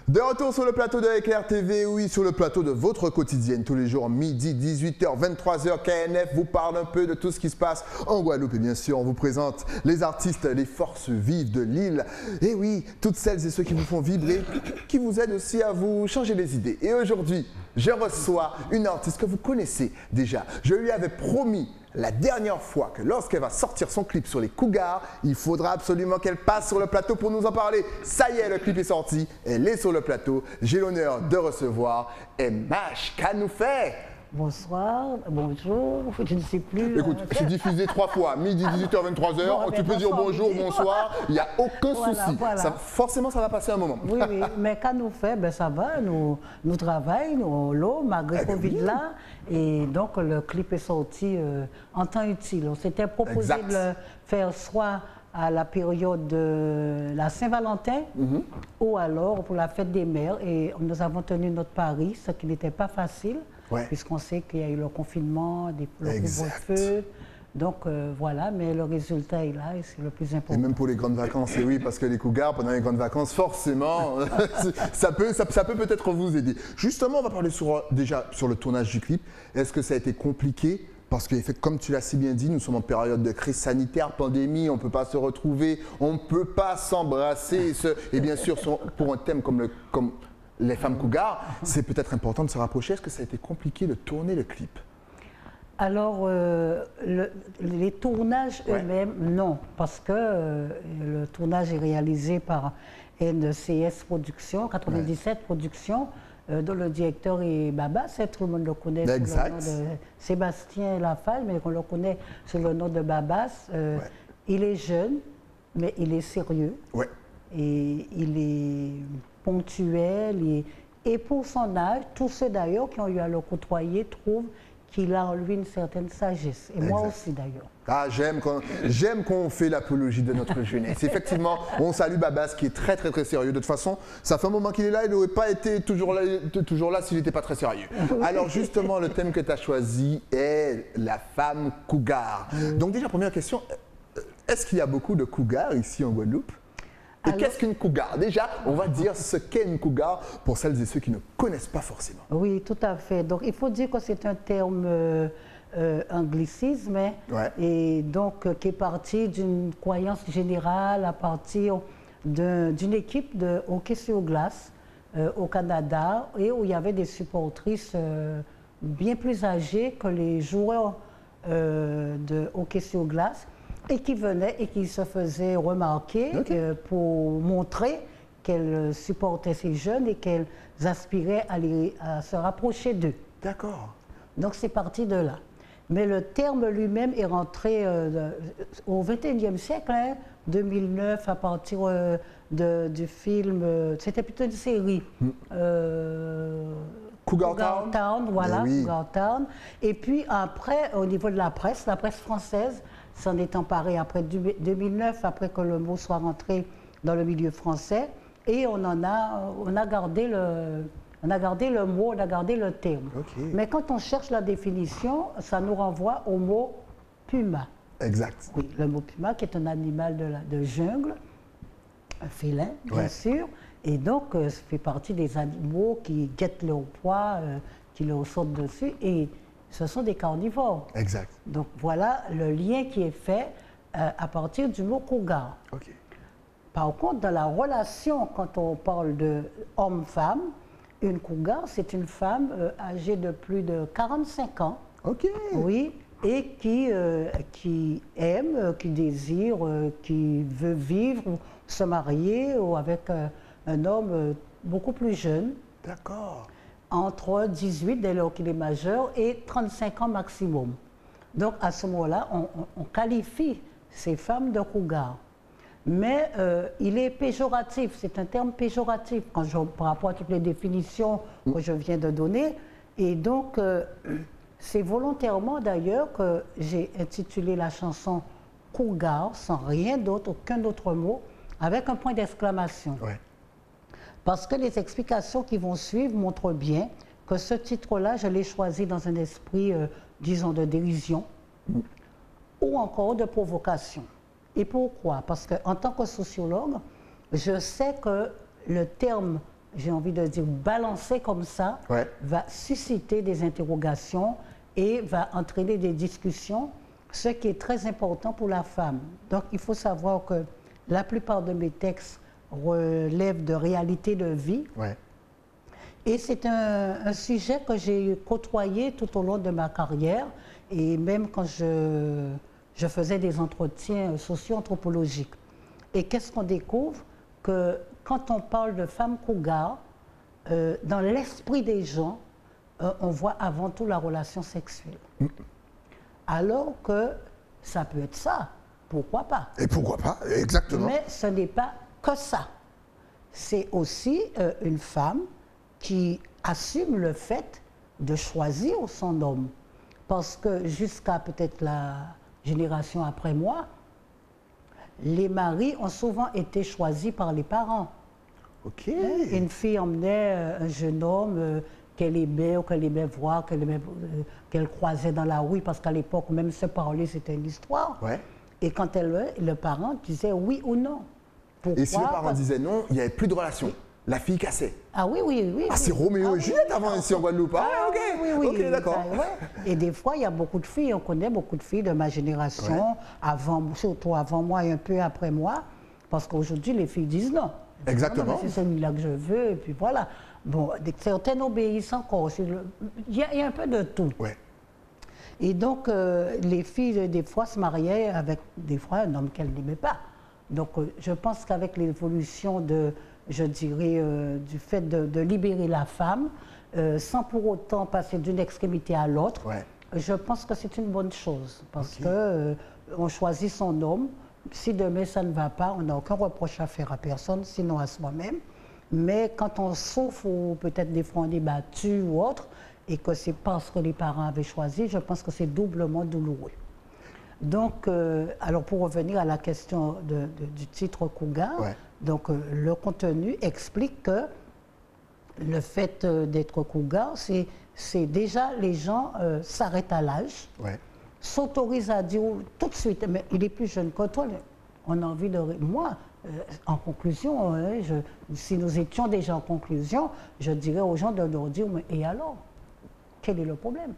De retour sur le plateau de Éclair TV, oui, sur le plateau de votre quotidienne, tous les jours, midi, 18h, 23h, KNF vous parle un peu de tout ce qui se passe en Guadeloupe. Et bien sûr, on vous présente les artistes, les forces vives de l'île. Et oui, toutes celles et ceux qui vous font vibrer, qui vous aident aussi à vous changer les idées. Et aujourd'hui, je reçois une artiste que vous connaissez déjà. Je lui avais promis la dernière fois que lorsqu'elle va sortir son clip sur les Cougars, il faudra absolument qu'elle passe sur le plateau pour nous en parler. Ça y est, le clip est sorti, elle est sur le plateau. J'ai l'honneur de recevoir Emash Kanoufé. Bonsoir, bonjour, je ne sais plus. Écoute, je suis diffusé 3 fois, midi, 18h, 23h. Bon, tu peux dire bonjour, bonsoir, il n'y a aucun souci. Voilà. Forcément, ça va passer un moment. Oui, oui, mais Kanoufé, ben, ça va, nous travaillons, l'eau, malgré Covid là. Et donc, le clip est sorti en temps utile. On s'était proposé de le faire soit à la période de la Saint-Valentin ou alors pour la fête des mères. Et nous avons tenu notre pari, ce qui n'était pas facile. Ouais. Puisqu'on sait qu'il y a eu le confinement, le couvre-feu. Donc voilà, mais le résultat est là et c'est le plus important. Et même pour les grandes vacances, et oui, parce que les Cougars, pendant les grandes vacances, forcément, ça peut peut-être vous aider. Justement, on va parler déjà sur le tournage du clip. Est-ce que ça a été compliqué? Parce que, comme tu l'as si bien dit, nous sommes en période de crise sanitaire, pandémie, on ne peut pas se retrouver, on ne peut pas s'embrasser. Et bien sûr, pour un thème comme les femmes Cougars, c'est peut-être important de se rapprocher. Est-ce que ça a été compliqué de tourner le clip? Alors, les tournages eux-mêmes, non, parce que le tournage est réalisé par NCS Productions, 97 Productions, dont le directeur est Babas, tout le monde le connaît sous le nom de Sébastien Lafalle, mais on le connaît sous le nom de Babas. Il est jeune, mais il est sérieux, et il est ponctuel, et pour son âge, tous ceux d'ailleurs qui ont eu à le côtoyer trouvent qu'il a en lui une certaine sagesse. Et moi aussi d'ailleurs. Ah, j'aime qu'on fait l'apologie de notre jeunesse. Effectivement, on salue Babas qui est très sérieux. De toute façon, ça fait un moment qu'il est là, il n'aurait pas été toujours là s'il n'était pas très sérieux. Alors justement, le thème que tu as choisi est la femme cougar. Donc déjà, première question, est-ce qu'il y a beaucoup de cougars ici en Guadeloupe? Et qu'est-ce qu'une cougar? Déjà, on va dire ce qu'est une cougar pour celles et ceux qui ne connaissent pas forcément. Oui, tout à fait. Donc, il faut dire que c'est un terme anglicisme, et donc qui est parti d'une croyance générale à partir d'une équipe de hockey sur glace au Canada, et où il y avait des supportrices bien plus âgées que les joueurs de hockey sur glace, et qui venaient et qui se faisaient remarquer pour montrer qu'elles supportaient ces jeunes et qu'elles aspiraient à se rapprocher d'eux. D'accord. Donc c'est parti de là. Mais le terme lui-même est rentré au XXIe siècle, 2009, à partir du film, c'était plutôt une série. Cougar Town, voilà, Cougar Town. Et puis après, au niveau de la presse française s'en est emparée après 2009, après que le mot soit rentré dans le milieu français, et on a gardé le mot, on a gardé le terme. Mais quand on cherche la définition, ça nous renvoie au mot puma. Exact. Oui, le mot puma qui est un animal de jungle, un félin, bien sûr, et donc ça fait partie des animaux qui guettent leur proie, qui leur sautent dessus, et ce sont des carnivores. Exact. Donc voilà le lien qui est fait à partir du mot cougar. Par contre, dans la relation, quand on parle de homme-femme, une cougar, c'est une femme âgée de plus de 45 ans. Oui, et qui aime, qui désire, qui veut vivre, ou se marier, ou avec un homme beaucoup plus jeune. D'accord. Entre 18, dès lors qu'il est majeur, et 35 ans maximum. Donc à ce moment-là, on qualifie ces femmes de cougar. Mais il est péjoratif, c'est un terme péjoratif par rapport à toutes les définitions que je viens de donner. Et donc, c'est volontairement d'ailleurs que j'ai intitulé la chanson Cougar, sans rien d'autre, aucun autre mot, avec un point d'exclamation. Parce que les explications qui vont suivre montrent bien que ce titre-là, je l'ai choisi dans un esprit, disons, de dérision ou encore de provocation. Et pourquoi? Parce qu'en tant que sociologue, je sais que le terme j'ai envie de dire, balancé comme ça, va susciter des interrogations et va entraîner des discussions, ce qui est très important pour la femme. Donc, il faut savoir que la plupart de mes textes relèvent de réalités de vie. Et c'est un sujet que j'ai côtoyé tout au long de ma carrière, et même quand je faisais des entretiens socio-anthropologiques. Et qu'est-ce qu'on découvre? Que quand on parle de femmes cougar, dans l'esprit des gens, on voit avant tout la relation sexuelle. Alors que ça peut être ça, pourquoi pas? Et pourquoi pas, exactement. Mais ce n'est pas que ça. C'est aussi une femme qui assume le fait de choisir son homme. Parce que jusqu'à peut-être la génération après moi, les maris ont souvent été choisis par les parents. Une fille emmenait un jeune homme qu'elle aimait ou qu'elle aimait voir, qu'elle croisait dans la rue, parce qu'à l'époque, même se parler, c'était une histoire. Et quand le parent disait oui ou non. Pourquoi? Et si le parent disait non, il n'y avait plus de relation. La fille cassait. Ah oui. Ah, c'est Roméo et Juliette avant ici en Guadeloupe. Ok, d'accord. Et des fois, il y a beaucoup de filles, on connaît beaucoup de filles de ma génération, surtout avant moi et un peu après moi, parce qu'aujourd'hui, les filles disent non. Exactement. C'est celui-là que je veux, et puis voilà. Bon, certaines obéissent encore. Il y a un peu de tout. Et donc, les filles, des fois, se mariaient avec, des fois, un homme qu'elles n'aimaient pas. Donc, je pense qu'avec l'évolution je dirais, du fait de libérer la femme, sans pour autant passer d'une extrémité à l'autre, je pense que c'est une bonne chose. Parce que on choisit son homme. Si demain ça ne va pas, on n'a aucun reproche à faire à personne, sinon à soi-même. Mais quand on souffre ou peut-être des fois on est battu ou autre, et que c'est parce que les parents avaient choisi, je pense que c'est doublement douloureux. Donc, alors pour revenir à la question du titre Cougar, donc le contenu explique que le fait d'être Cougar, c'est déjà les gens s'arrêtent à l'âge, s'autorisent à dire tout de suite, mais il est plus jeune que toi, on a envie de... Moi, en conclusion, si nous étions déjà en conclusion, je dirais aux gens de leur dire, mais et alors? Quel est le problème?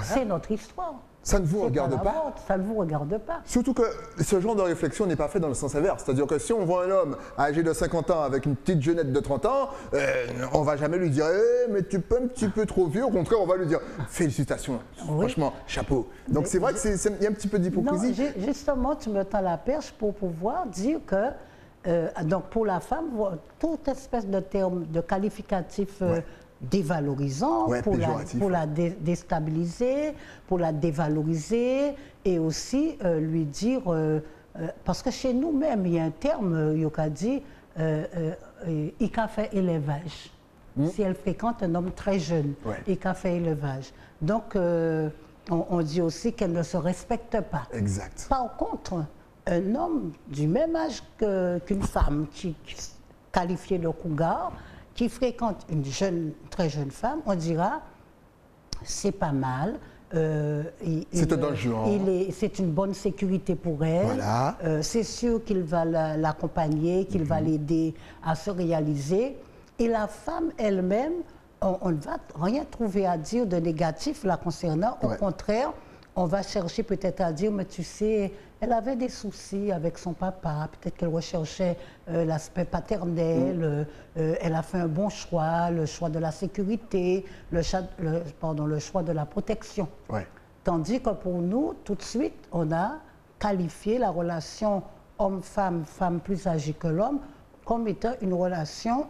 C'est notre histoire. Ça ne vous regarde pas. Ça ne vous regarde pas. Surtout que ce genre de réflexion n'est pas fait dans le sens inverse. C'est-à-dire que si on voit un homme âgé de 50 ans avec une petite jeunette de 30 ans, on ne va jamais lui dire mais tu peux un petit peu trop vieux. Au contraire, on va lui dire félicitations, franchement, chapeau. Donc c'est vrai qu'il y a un petit peu d'hypocrisie. Justement, tu me tends la perche pour pouvoir dire que donc pour la femme, toute espèce de terme, de qualificatif dévalorisant, pour la déstabiliser, pour la dévaloriser, et aussi lui dire, parce que chez nous-mêmes, il y a un terme, Yoka dit, il a fait élevage. Si elle fréquente un homme très jeune, il a fait élevage. Donc, on dit aussi qu'elle ne se respecte pas. Exact. Par contre, un homme du même âge qu'une femme qui qualifiée de cougar, qui fréquente une très jeune femme, on dira c'est pas mal. C'est un genre. C'est une bonne sécurité pour elle. C'est sûr qu'il va l'accompagner, qu'il va l'aider à se réaliser. Et la femme elle-même, on ne va rien trouver à dire de négatif la concernant. Au contraire, on va chercher peut-être à dire, mais tu sais, elle avait des soucis avec son papa, peut-être qu'elle recherchait l'aspect paternel, elle a fait un bon choix, le choix de la sécurité, le choix de la protection. Tandis que pour nous, tout de suite, on a qualifié la relation homme-femme, femme plus âgée que l'homme, comme étant une relation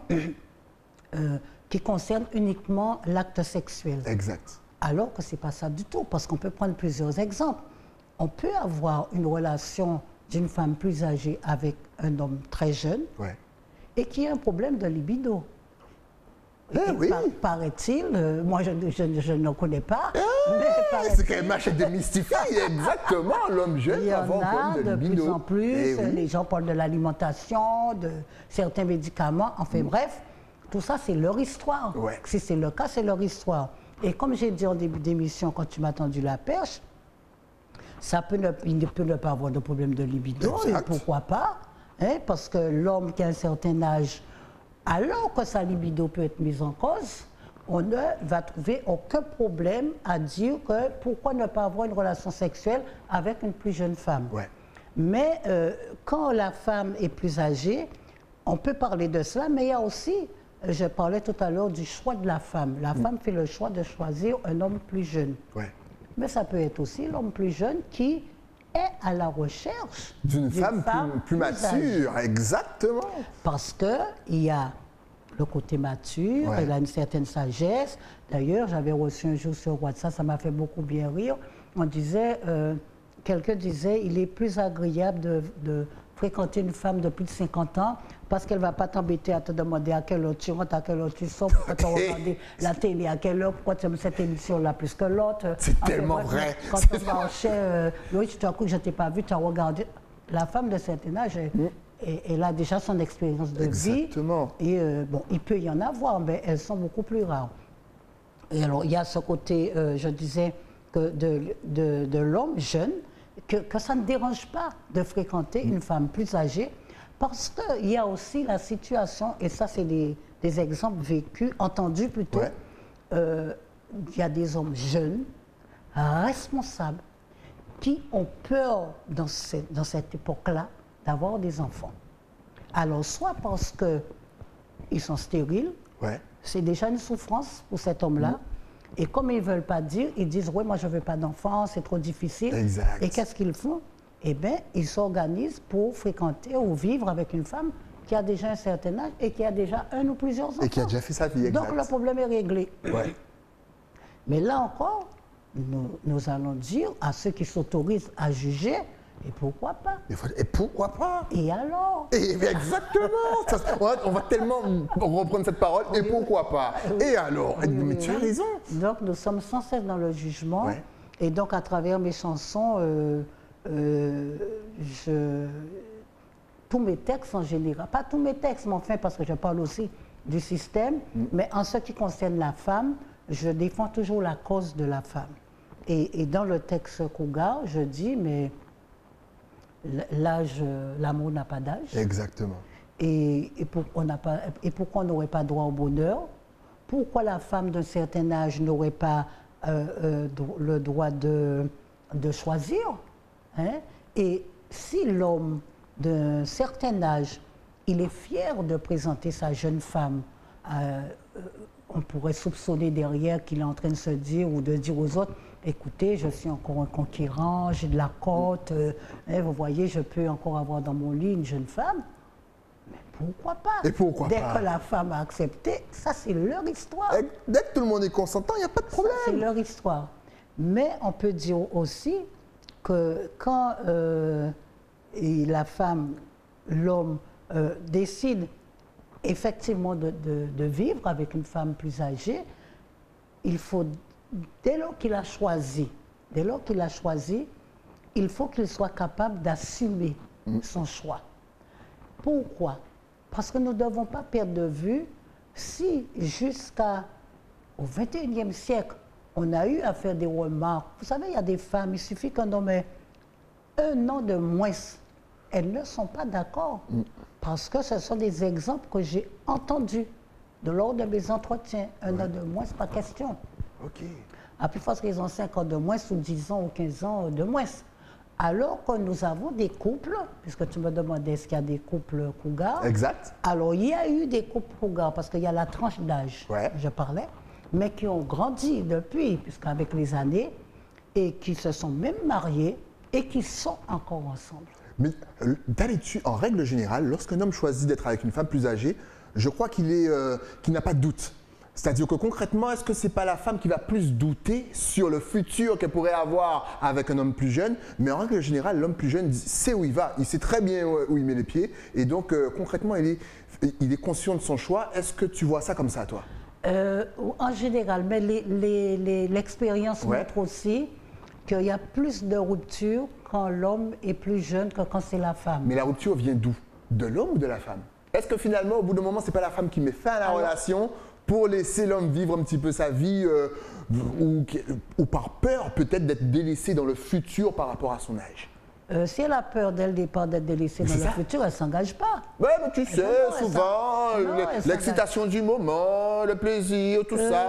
qui concerne uniquement l'acte sexuel. Exact. Alors que ce n'est pas ça du tout, parce qu'on peut prendre plusieurs exemples. On peut avoir une relation d'une femme plus âgée avec un homme très jeune et qui a un problème de libido. Paraît-il, moi je ne connais pas. C'est quand même un chèque de mystifie, exactement. L'homme jeune il y en a de plus en plus. Les gens parlent de l'alimentation, de certains médicaments. Enfin bref, tout ça c'est leur histoire. Si c'est le cas, c'est leur histoire. Et comme j'ai dit en début d'émission, quand tu m'as tendu la perche, il ne peut ne pas avoir de problème de libido, et pourquoi pas, hein, parce que l'homme qui a un certain âge Alors que sa libido peut être mise en cause, on ne va trouver aucun problème à dire que pourquoi ne pas avoir une relation sexuelle avec une plus jeune femme. Ouais. Mais quand la femme est plus âgée, on peut parler de cela, mais il y a aussi, je parlais tout à l'heure du choix de la femme. La femme fait le choix de choisir un homme plus jeune. Ouais. Mais ça peut être aussi l'homme plus jeune qui est à la recherche d'une femme plus mature, exactement. Parce qu'il y a le côté mature, Ouais. elle a une certaine sagesse. D'ailleurs, j'avais reçu un jour sur WhatsApp, ça m'a fait beaucoup bien rire. On disait, quelqu'un disait, il est plus agréable de fréquenter une femme de plus de 50 ans parce qu'elle ne va pas t'embêter à te demander à quelle heure tu rentres, à quelle heure tu sors, pourquoi tu as regardé la télé, à quelle heure, pourquoi tu aimes cette émission-là plus que l'autre. C'est tellement vrai. Quand on marchait, oui, tu t'as cru que je ne t'ai pas vu, tu as regardé. La femme de certain âge, elle a déjà son expérience de Exactement. vie. Et bon, il peut y en avoir, mais elles sont beaucoup plus rares. Et alors, il y a ce côté, je disais, que de l'homme jeune, que ça ne dérange pas de fréquenter une femme plus âgée, parce qu'il y a aussi la situation, et ça c'est des exemples vécus, entendus plutôt, Ouais. il y a des hommes jeunes, responsables, qui ont peur dans cette époque-là d'avoir des enfants. Alors, soit parce qu'ils sont stériles, Ouais. c'est déjà une souffrance pour cet homme-là. Et comme ils ne veulent pas dire, ils disent « oui, moi je ne veux pas d'enfants, c'est trop difficile ». Exact. Et qu'est-ce qu'ils font? Eh bien, ils s'organisent pour fréquenter ou vivre avec une femme qui a déjà un certain âge et qui a déjà un ou plusieurs enfants. Et qui a déjà fait sa vie, exact. Donc le problème est réglé. Ouais. Mais là encore, nous allons dire à ceux qui s'autorisent à juger, et pourquoi pas? Et pourquoi pas? Et alors? Et exactement. On va tellement reprendre cette parole. Et pourquoi pas? Et alors? Mais tu as raison. Donc nous sommes sans cesse dans le jugement. Ouais. Et donc à travers mes chansons, tous mes textes en général, pas tous mes textes, mais enfin parce que je parle aussi du système, mais en ce qui concerne la femme, je défends toujours la cause de la femme. Et dans le texte Cougar, je dis, mais l'âge, l'amour n'a pas d'âge. Exactement. Et pourquoi on n'aurait pas droit au bonheur? Pourquoi la femme d'un certain âge n'aurait pas le droit de choisir, hein? Et si l'homme d'un certain âge, il est fier de présenter sa jeune femme, on pourrait soupçonner derrière qu'il est en train de se dire ou de dire aux autres, écoutez, je suis encore un conquérant, j'ai de la cote, vous voyez, je peux encore avoir dans mon lit une jeune femme. Mais pourquoi pas? Et pourquoi Dès pas? que la femme a accepté, ça c'est leur histoire. Dès que tout le monde est consentant, il n'y a pas de problème. C'est leur histoire. Mais on peut dire aussi que quand la femme, l'homme décide effectivement de vivre avec une femme plus âgée, il faut, dès lors qu'il a choisi, il faut qu'il soit capable d'assumer son choix. Pourquoi? Parce que nous ne devons pas perdre de vue si jusqu'au XXIe siècle, on a eu à faire des remarques. Vous savez, il y a des femmes, il suffit qu'un homme ait un an de moins, elles ne sont pas d'accord. Parce que ce sont des exemples que j'ai entendus lors de mes entretiens. Un an de moins, c'est pas question. OK. À plus forte raison, 5 ans de moins ou 10 ans ou 15 ans de moins. Alors que nous avons des couples, puisque tu me demandais est-ce qu'il y a des couples Cougar. Exact. Alors, il y a eu des couples Cougar, parce qu'il y a la tranche d'âge, Ouais. je parlais, mais qui ont grandi depuis, puisqu'avec les années, et qui se sont même mariés et qui sont encore ensemble. Mais d'habitude, en règle générale, lorsqu'un homme choisit d'être avec une femme plus âgée, je crois qu'il n'a pas de doute. C'est-à-dire que concrètement, est-ce que ce n'est pas la femme qui va plus douter sur le futur qu'elle pourrait avoir avec un homme plus jeune? Mais en règle générale, l'homme plus jeune sait où il va, il sait très bien où il met les pieds. Et donc, concrètement, il est conscient de son choix. Est-ce que tu vois ça comme ça, toi? En général, mais l'expérience montre aussi qu'il y a plus de ruptures quand l'homme est plus jeune que quand c'est la femme. Mais la rupture vient d'où? De l'homme ou de la femme? Est-ce que finalement, au bout d'un moment, ce n'est pas la femme qui met fin à la relation pour laisser l'homme vivre un petit peu sa vie ou par peur peut-être d'être délaissé dans le futur par rapport à son âge? si elle a peur dès le départ d'être délaissée dans le futur, elle ne s'engage pas. Oui, mais tu sais, souvent, l'excitation du moment, le plaisir, tout ça.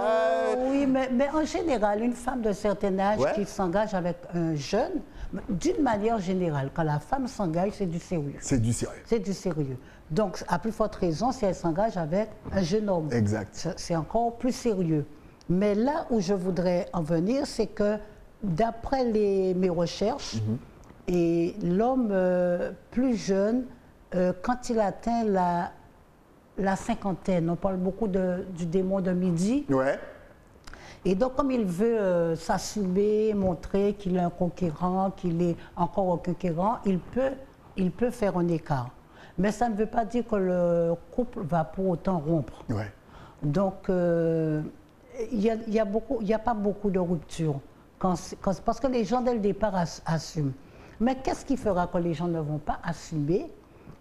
Oui, mais en général, une femme de certain âge qui s'engage avec un jeune, d'une manière générale, quand la femme s'engage, c'est du sérieux. C'est du sérieux. C'est du sérieux. Donc, à plus forte raison, si elle s'engage avec un jeune homme. Exact. C'est encore plus sérieux. Mais là où je voudrais en venir, c'est que d'après mes recherches, et l'homme plus jeune, quand il atteint la cinquantaine, on parle beaucoup du démon de midi. Ouais. Et donc, comme il veut s'assumer, montrer qu'il est un conquérant, qu'il est encore un conquérant, il peut faire un écart. Mais ça ne veut pas dire que le couple va pour autant rompre. Ouais. Donc, il n'y a pas beaucoup de rupture. Parce que les gens, dès le départ, assument. Mais qu'est-ce qui fera que les gens ne vont pas assumer?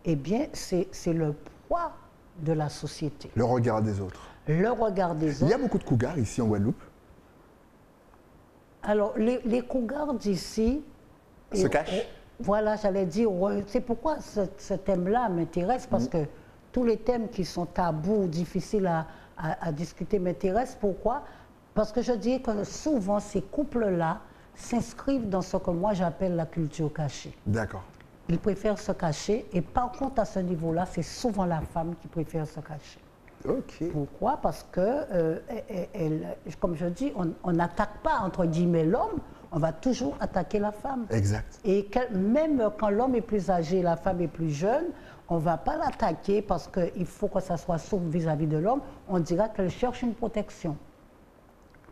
Eh bien, c'est le poids de la société. Le regard des autres. Le regard des autres. Il y a beaucoup de cougars ici en Guadeloupe. Alors, les cougars d'ici... Se cachent. Voilà, j'allais dire, c'est pourquoi ce thème-là m'intéresse, parce que tous les thèmes qui sont tabous, difficiles à discuter m'intéressent. Pourquoi? Parce que je dis que souvent, ces couples-là s'inscrivent dans ce que moi j'appelle la culture cachée. D'accord. Ils préfèrent se cacher, et par contre, à ce niveau-là, c'est souvent la femme qui préfère se cacher. Ok. Pourquoi? Parce que, comme je dis, on n'attaque pas, entre guillemets, l'homme, on va toujours attaquer la femme. Exact. Et même quand l'homme est plus âgé, la femme est plus jeune, on ne va pas l'attaquer parce qu'il faut que ça soit souple vis-à-vis de l'homme. On dira qu'elle cherche une protection.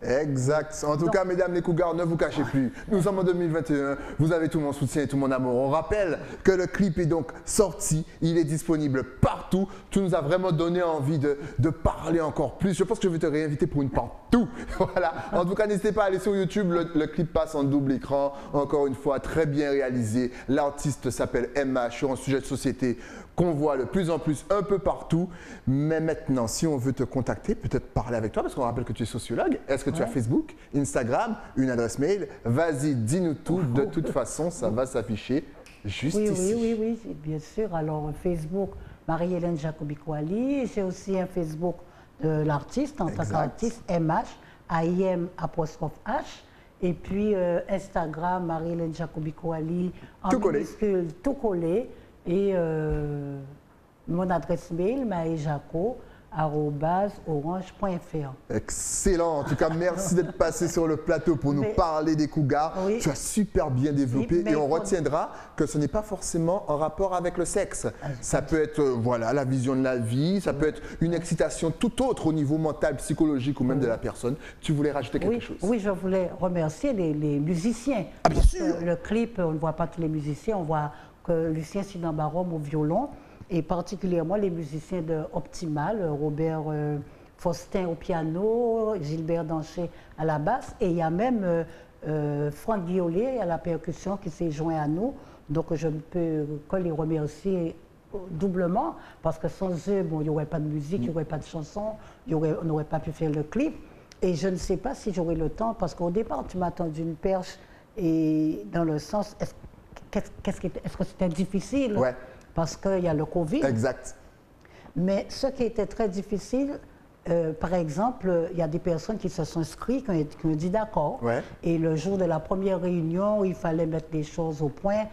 Exact. En tout cas, mesdames les cougars, ne vous cachez plus. Nous sommes en 2021. Vous avez tout mon soutien et tout mon amour. On rappelle que le clip est donc sorti. Il est disponible partout. Tu nous as vraiment donné envie de parler encore plus. Je pense que je vais te réinviter pour une partout. Voilà. En tout cas, n'hésitez pas à aller sur YouTube. Le clip passe en double écran. Encore une fois, très bien réalisé. L'artiste s'appelle MH sur un sujet de société qu'on voit de plus en plus un peu partout. Mais maintenant, si on veut te contacter, peut-être parler avec toi, parce qu'on rappelle que tu es sociologue. Est-ce que tu as Facebook, Instagram, une adresse mail? Vas-y, dis-nous tout. De toute façon, ça va s'afficher juste ici. Oui, bien sûr. Alors, Facebook, Marie-Hélène Jacobi-Kouali. J'ai aussi un Facebook de l'artiste, en tant qu'artiste, MH, AIM''H. Et puis, Instagram, Marie-Hélène Jacobi-Kouali, en minuscule, tout collé. Et mon adresse mail, maejaco@orange.fr. Excellent. En tout cas, merci d'être passé sur le plateau pour nous parler des cougars. Oui. Tu as super bien développé et on retiendra que ce n'est pas forcément en rapport avec le sexe. Ça peut être voilà, la vision de la vie, ça peut être une excitation tout autre au niveau mental, psychologique ou même de la personne. Tu voulais rajouter quelque chose? Oui, je voulais remercier les musiciens. Ah, bien sûr. Le clip, on ne voit pas tous les musiciens, on voit que Lucien Sinambarom au violon, et particulièrement les musiciens de Optimal, Robert Faustin au piano, Gilbert Dancher à la basse, et il y a même Franck Violet à la percussion qui s'est joint à nous. Donc je ne peux que les remercier doublement, parce que sans eux, bon, il n'y aurait pas de musique, il n'y aurait pas de chanson, on n'aurait pas pu faire le clip. Et je ne sais pas si j'aurai le temps, parce qu'au départ, tu m'as tendu une perche, et dans le sens, est-ce que c'était difficile? Ouais. Parce qu'il y a le Covid. Exact. Mais ce qui était très difficile, par exemple, il y a des personnes qui se sont inscrites, qui ont dit d'accord. Ouais. Et le jour de la première réunion, il fallait mettre les choses au point,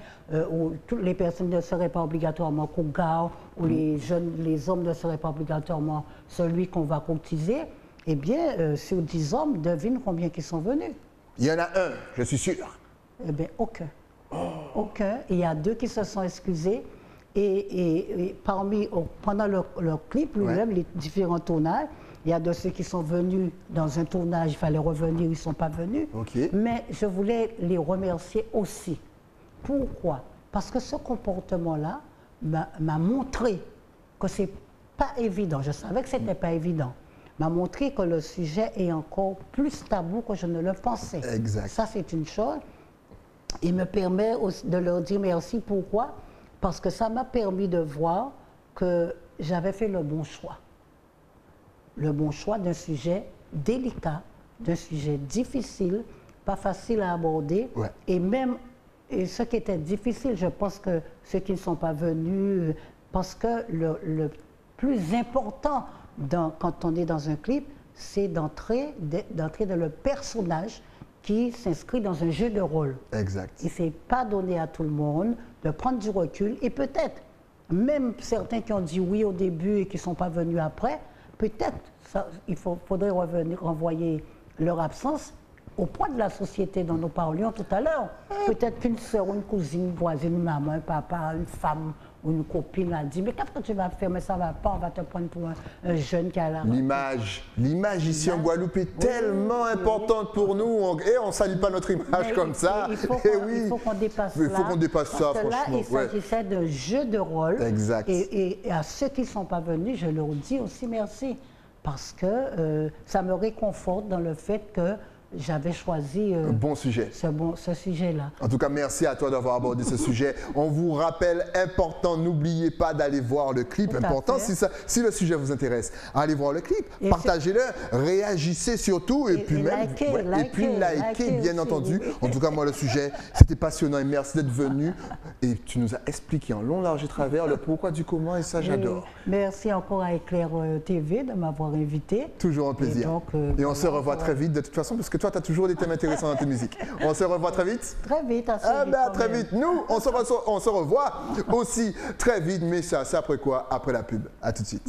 où toutes les personnes ne seraient pas obligatoirement cougars, où les hommes ne seraient pas obligatoirement celui qu'on va courtiser. Eh bien, sur 10 hommes, devine combien qui sont venus? Il y en a un, je suis sûr. Eh bien, aucun. Aucun. Il y a 2 qui se sont excusés. Et pendant le clip lui-même, les différents tournages, il y a de ceux qui sont venus dans un tournage, il fallait revenir, ils ne sont pas venus. Okay. Mais je voulais les remercier aussi. Pourquoi? Parce que ce comportement-là m'a montré que ce n'est pas évident. Je savais que ce n'était pas évident. M'a montré que le sujet est encore plus tabou que je ne le pensais. Exact. Ça, c'est une chose. Il me permet de leur dire merci. Pourquoi? Parce que ça m'a permis de voir que j'avais fait le bon choix. Le bon choix d'un sujet délicat, d'un sujet difficile, pas facile à aborder. Ouais. Et même Et ce qui était difficile, je pense que ceux qui ne sont pas venus, parce que le plus important quand on est dans un clip, c'est d'entrer dans le personnage qui s'inscrit dans un jeu de rôle. Exact. Et ce n'est pas donné à tout le monde de prendre du recul. Et peut-être, même certains qui ont dit oui au début et qui ne sont pas venus après, peut-être il faudrait renvoyer leur absence au point de la société dont nous parlions tout à l'heure. Peut-être qu'une sœur, une cousine, une voisine, une maman, un papa, une femme ou une copine a dit « Mais qu'est-ce que tu vas faire? Mais ça ne va pas, on va te prendre pour un jeune qui a la... » L'image ici en Guadeloupe est tellement importante pour nous et on ne salue pas notre image comme ça. Il faut qu'on dépasse ça. Il faut qu'on dépasse ça, franchement. Là, il s'agissait de jeu de rôle. Exact. Et à ceux qui ne sont pas venus, je leur dis aussi merci. Parce que ça me réconforte dans le fait que j'avais choisi un bon sujet. ce sujet-là. En tout cas, merci à toi d'avoir abordé ce sujet. On vous rappelle, important, n'oubliez pas d'aller voir le clip. Important, si le sujet vous intéresse, allez voir le clip, partagez-le, réagissez surtout et puis likez, bien entendu. Oui. En tout cas, moi, le sujet, c'était passionnant et merci d'être venu. Et tu nous as expliqué en long, large et travers le pourquoi du comment et ça, j'adore. Merci encore à Éclair TV de m'avoir invité. Toujours un plaisir. Et on se revoit très vite de toute façon, parce que toi, tu as toujours des thèmes intéressants dans tes musiques. On se revoit très vite. Très vite, très vite. Nous, on se revoit aussi très vite, mais ça, c'est après quoi? Après la pub. À tout de suite.